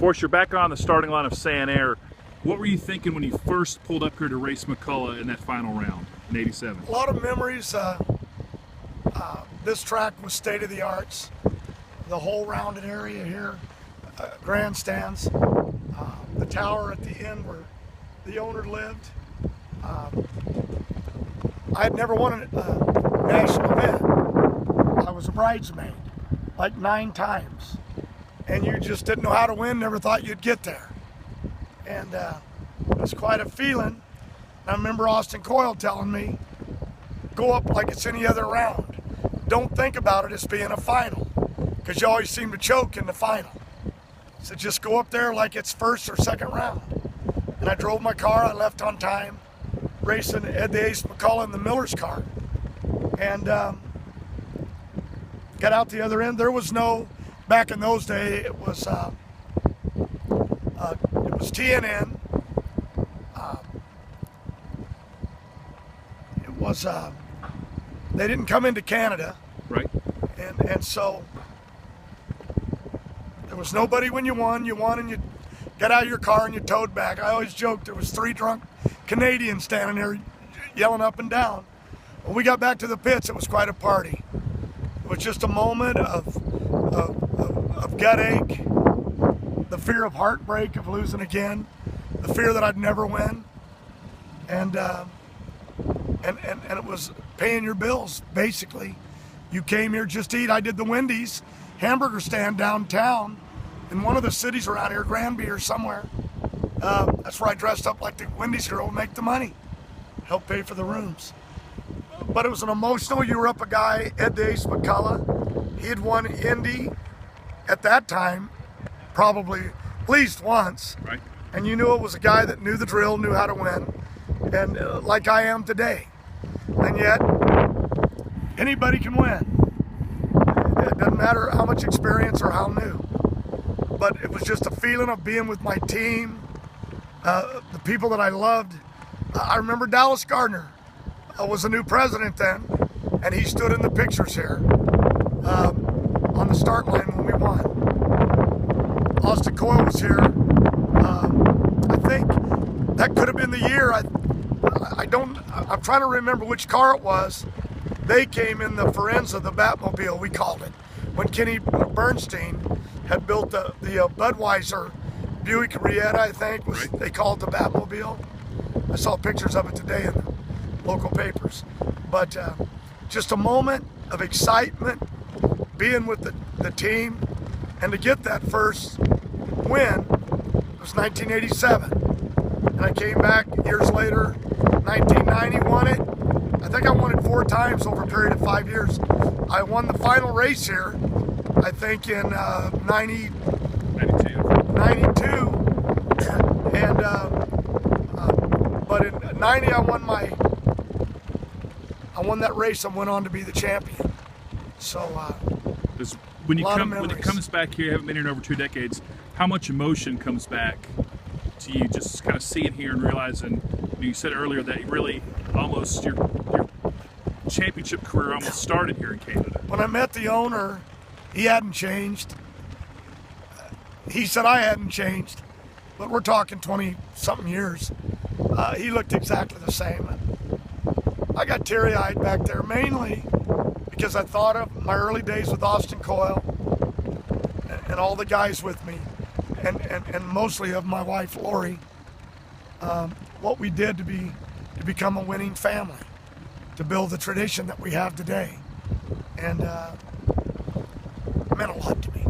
Forrest, you're back on the starting line of Sanair. What were you thinking when you first pulled up here to race McCullough in that final round in '87? A lot of memories. This track was state of the arts. The whole rounded area here, grandstands, the tower at the end where the owner lived. I had never won a national event. I was a bridesmaid like 9 times, and you just didn't know how to win, never thought you'd get there. And it was quite a feeling. I remember Austin Coyle telling me, go up like it's any other round. Don't think about it as being a final, because you always seem to choke in the final. So just go up there like it's first or second round. And I drove my car, I left on time, racing Ed the Ace McCullough in the Miller's car. And got out the other end. There was no, back in those days, it was TNN. They didn't come into Canada. Right. And so there was nobody when you won and you got out of your car and you towed back. I always joked there was 3 drunk Canadians standing there yelling up and down. When we got back to the pits, it was quite a party. It was just a moment of gut ache, the fear of heartbreak of losing again, the fear that I'd never win, and it was paying your bills, basically. You came here just to eat. I did the Wendy's hamburger stand downtown in one of the cities around here, Granby or somewhere. That's where I dressed up like the Wendy's girl to make the money, help pay for the rooms. But it was an emotional, you were up a guy, Ed the Ace McCullough. He had won Indy at that time, probably at least once. Right. And you knew it was a guy that knew the drill, knew how to win, and like I am today. And yet, anybody can win. It doesn't matter how much experience or how new. But it was just a feeling of being with my team, the people that I loved. I remember Dallas Gardner was the new president then, and he stood in the pictures here on the start line when we won. Austin Coyle was here. I think that could have been the year. I'm trying to remember which car it was. They came in the Forenza, the Batmobile, we called it, when Kenny Bernstein had built the Budweiser Buick Rieta, I think, was right. They called it the Batmobile. I saw pictures of it today in the local papers. But just a moment of excitement, being with the team, and to get that first win. It was 1987. And I came back years later, 1990, won it. I think I won it 4 times over a period of 5 years. I won the final race here, I think in 92. And but in 90 I won that race and went on to be the champion. So when it comes back here, you haven't been here in over 2 decades, how much emotion comes back to you just kind of seeing here and realizing, you said earlier that really almost your championship career almost started here in Canada? When I met the owner, he hadn't changed. He said I hadn't changed, but we're talking 20-something years. He looked exactly the same. I got teary-eyed back there, mainly because I thought of my early days with Austin Coyle and all the guys with me, and mostly of my wife Lori. What we did to become a winning family, to build the tradition that we have today, and it meant a lot to me.